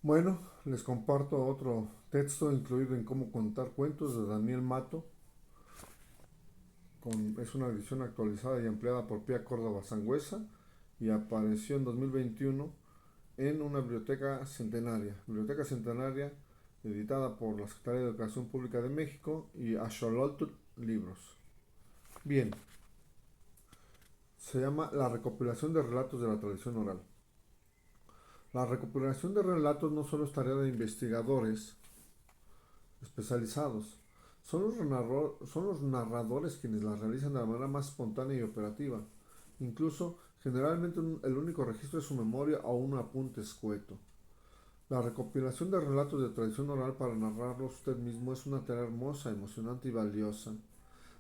Bueno, les comparto otro texto incluido en Cómo contar cuentos de Daniel Mato. Es una edición actualizada y ampliada por Pía Córdoba Sangüesa y apareció en 2021 en una biblioteca centenaria editada por la Secretaría de Educación Pública de México y Axolotl Libros. Bien, se llama La recopilación de relatos de la tradición oral. La recopilación de relatos no solo es tarea de investigadores especializados. Son los narradores quienes la realizan de la manera más espontánea y operativa. Incluso, generalmente el único registro es su memoria o un apunte escueto. La recopilación de relatos de tradición oral para narrarlos usted mismo es una tarea hermosa, emocionante y valiosa.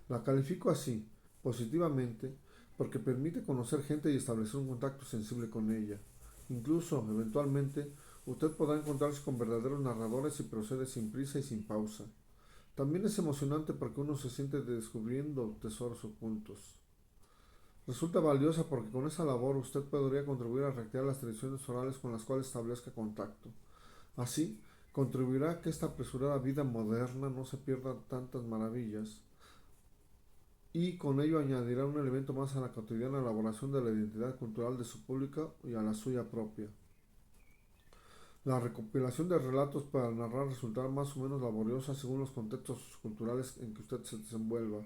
La califico así, positivamente, porque permite conocer gente y establecer un contacto sensible con ella. Incluso, eventualmente, usted podrá encontrarse con verdaderos narradores y procede sin prisa y sin pausa. También es emocionante porque uno se siente descubriendo tesoros ocultos. Resulta valiosa porque con esa labor usted podría contribuir a reactivar las tradiciones orales con las cuales establezca contacto. Así, contribuirá a que esta apresurada vida moderna no se pierda tantas maravillas y con ello añadirá un elemento más a la cotidiana elaboración de la identidad cultural de su público y a la suya propia. La recopilación de relatos para narrar resultará más o menos laboriosa según los contextos culturales en que usted se desenvuelva,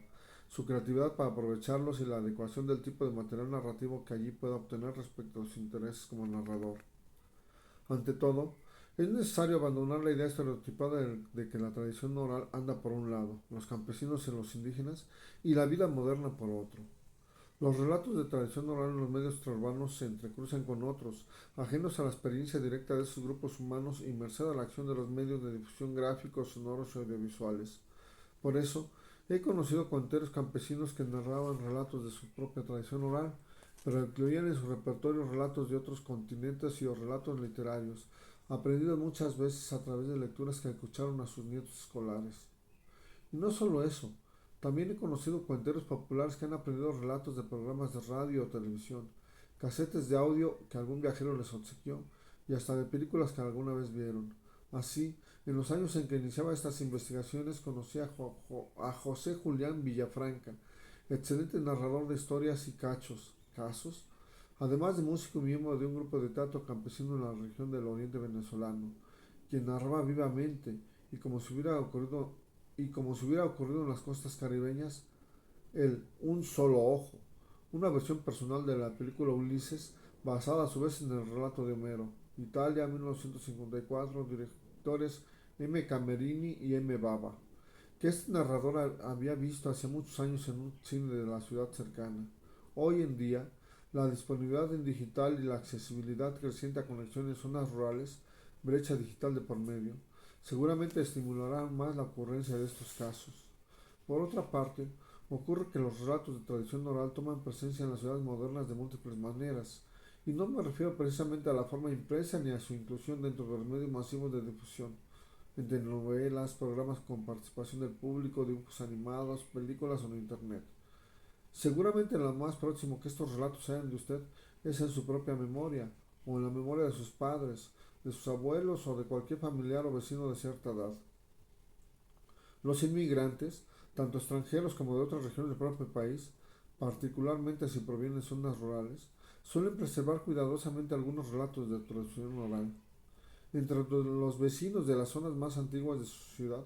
su creatividad para aprovecharlos y la adecuación del tipo de material narrativo que allí pueda obtener respecto a sus intereses como narrador. Ante todo, es necesario abandonar la idea estereotipada de que la tradición oral anda por un lado, los campesinos y los indígenas, y la vida moderna por otro. Los relatos de tradición oral en los medios urbanos se entrecruzan con otros, ajenos a la experiencia directa de esos grupos humanos y merced a la acción de los medios de difusión gráficos, sonoros y audiovisuales. Por eso, he conocido cuenteros campesinos que narraban relatos de su propia tradición oral, pero incluían en su repertorio relatos de otros continentes y o relatos literarios, aprendidos muchas veces a través de lecturas que escucharon a sus nietos escolares. Y no solo eso, también he conocido cuenteros populares que han aprendido relatos de programas de radio o televisión, casetes de audio que algún viajero les obsequió y hasta de películas que alguna vez vieron. Así, en los años en que iniciaba estas investigaciones conocí a José Julián Villafranca, excelente narrador de historias y casos, además de músico y miembro de un grupo de teatro campesino en la región del oriente venezolano, quien narraba vivamente y como si hubiera ocurrido en las costas caribeñas, el Un solo ojo, una versión personal de la película Ulises, basada a su vez en el relato de Homero. Italia, 1954, directores M. Camerini y M. Bava, que este narrador había visto hace muchos años en un cine de la ciudad cercana. Hoy en día, la disponibilidad en digital y la accesibilidad creciente a conexiones en zonas rurales, brecha digital de por medio, seguramente estimularán más la ocurrencia de estos casos. Por otra parte, ocurre que los relatos de tradición oral toman presencia en las ciudades modernas de múltiples maneras, y no me refiero precisamente a la forma impresa ni a su inclusión dentro de los medios masivos de difusión, en telenovelas, programas con participación del público, dibujos animados, películas o en internet. Seguramente lo más próximo que estos relatos sean de usted es en su propia memoria, o en la memoria de sus padres, de sus abuelos o de cualquier familiar o vecino de cierta edad. Los inmigrantes, tanto extranjeros como de otras regiones del propio país, particularmente si provienen de zonas rurales, suelen preservar cuidadosamente algunos relatos de tradición oral. Entre los vecinos de las zonas más antiguas de su ciudad,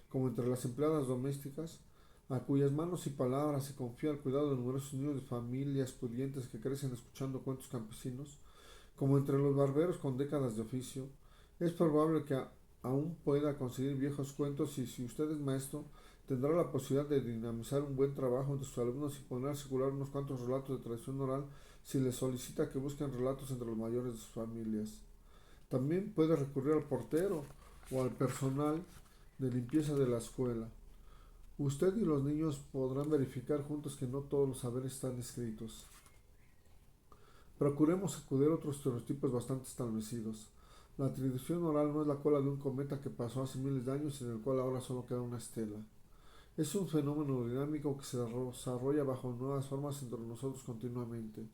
como entre las empleadas domésticas, a cuyas manos y palabras se confía el cuidado de numerosos niños de familias pudientes que crecen escuchando cuentos campesinos, como entre los barberos con décadas de oficio, es probable que aún pueda conseguir viejos cuentos y si usted es maestro, tendrá la posibilidad de dinamizar un buen trabajo entre sus alumnos y poner a circular unos cuantos relatos de tradición oral si les solicita que busquen relatos entre los mayores de sus familias. También puede recurrir al portero o al personal de limpieza de la escuela. Usted y los niños podrán verificar juntos que no todos los saberes están escritos. Procuremos acudir a otros estereotipos bastante establecidos. La tradición oral no es la cola de un cometa que pasó hace miles de años y en el cual ahora solo queda una estela. Es un fenómeno dinámico que se desarrolla bajo nuevas formas entre nosotros continuamente.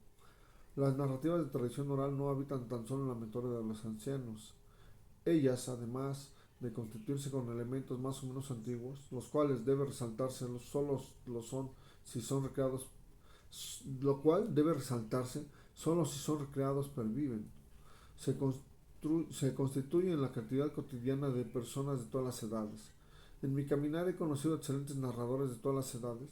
Las narrativas de tradición oral no habitan tan solo en la memoria de los ancianos. Ellas, además de constituirse con elementos más o menos antiguos, los cuales debe resaltarse, solo lo son si son recreados, lo cual debe resaltarse solo si son recreados perviven. Se, se constituye en la actividad cotidiana de personas de todas las edades. En mi caminar he conocido excelentes narradores de todas las edades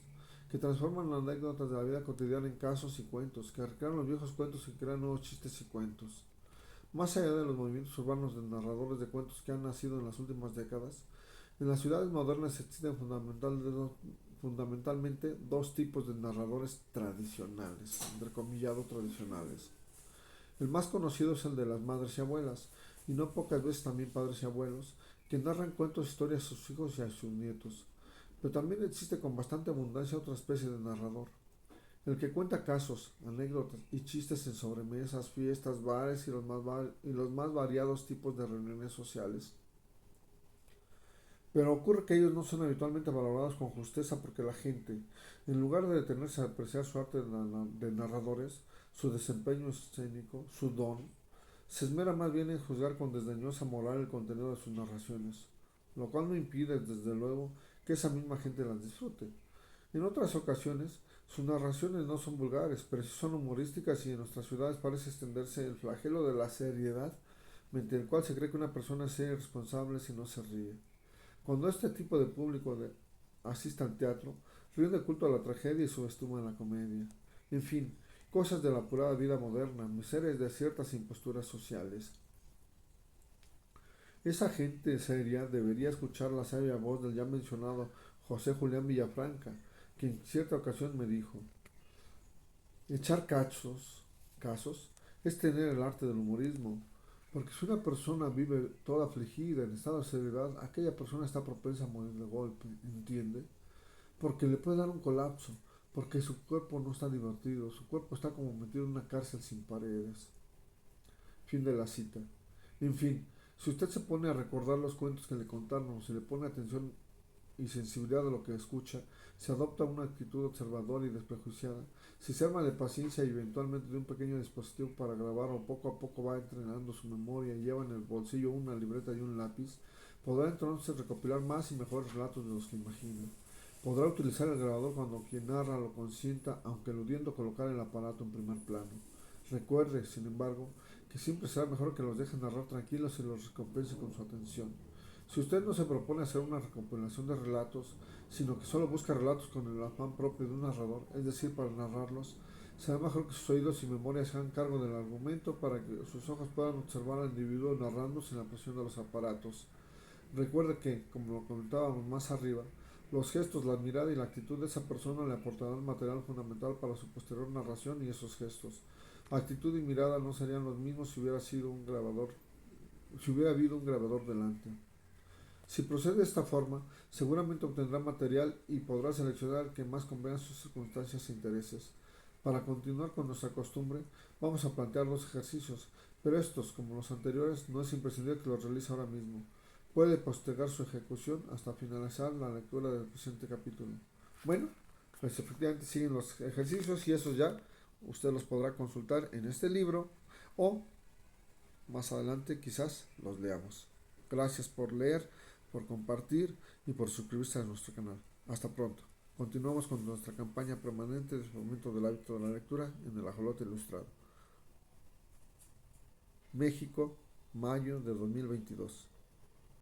que transforman las anécdotas de la vida cotidiana en casos y cuentos, que recrean los viejos cuentos y crean nuevos chistes y cuentos. Más allá de los movimientos urbanos de narradores de cuentos que han nacido en las últimas décadas, en las ciudades modernas existen fundamentalmente dos tipos de narradores tradicionales, entrecomillado tradicionales. El más conocido es el de las madres y abuelas, y no pocas veces también padres y abuelos, que narran cuentos e historias a sus hijos y a sus nietos. Pero también existe con bastante abundancia otra especie de narrador, el que cuenta casos, anécdotas y chistes en sobremesas, fiestas, bares y los más variados tipos de reuniones sociales. Pero ocurre que ellos no son habitualmente valorados con justeza porque la gente, en lugar de detenerse a apreciar su arte de narradores, su desempeño escénico, su don, se esmera más bien en juzgar con desdeñosa moral el contenido de sus narraciones, lo cual no impide, desde luego, que esa misma gente las disfrute. En otras ocasiones, sus narraciones no son vulgares, pero sí son humorísticas y en nuestras ciudades parece extenderse el flagelo de la seriedad, mediante el cual se cree que una persona es seria y responsable si no se ríe. Cuando este tipo de público asiste al teatro, rinde culto a la tragedia y subestima la comedia. En fin, cosas de la apurada vida moderna, miserias de ciertas imposturas sociales. Esa gente seria debería escuchar la sabia voz del ya mencionado José Julián Villafranca, que en cierta ocasión me dijo: echar casos, es tener el arte del humorismo, porque si una persona vive toda afligida, en estado de seriedad, aquella persona está propensa a morir de golpe, ¿entiende? Porque le puede dar un colapso, porque su cuerpo no está divertido, su cuerpo está como metido en una cárcel sin paredes. Fin de la cita. En fin, si usted se pone a recordar los cuentos que le contaron, si le pone atención y sensibilidad a lo que escucha, se adopta una actitud observadora y desprejuiciada, si se arma de paciencia y eventualmente de un pequeño dispositivo para grabar o poco a poco va entrenando su memoria y lleva en el bolsillo una libreta y un lápiz, podrá entonces recopilar más y mejores relatos de los que imagina. Podrá utilizar el grabador cuando quien narra lo consienta, aunque eludiendo colocar el aparato en primer plano. Recuerde, sin embargo, que siempre será mejor que los deje narrar tranquilos y los recompense con su atención. Si usted no se propone hacer una recopilación de relatos, sino que solo busca relatos con el afán propio de un narrador, es decir, para narrarlos, será mejor que sus oídos y memoria se hagan cargo del argumento para que sus ojos puedan observar al individuo narrando sin la presión de los aparatos. Recuerde que, como lo comentábamos más arriba, los gestos, la mirada y la actitud de esa persona le aportarán material fundamental para su posterior narración y esos gestos. Actitud y mirada no serían los mismos si hubiera sido un grabador, si hubiera habido un grabador delante. Si procede de esta forma, seguramente obtendrá material y podrá seleccionar el que más convenga a sus circunstancias e intereses. Para continuar con nuestra costumbre, vamos a plantear los ejercicios, pero estos, como los anteriores, no es imprescindible que los realice ahora mismo. Puede postergar su ejecución hasta finalizar la lectura del presente capítulo. Bueno, pues efectivamente siguen los ejercicios y esos ya usted los podrá consultar en este libro o más adelante quizás los leamos. Gracias por leer, por compartir y por suscribirse a nuestro canal. Hasta pronto. Continuamos con nuestra campaña permanente de fomento del hábito de la lectura en el Ajolote Ilustrado. México, mayo de 2022.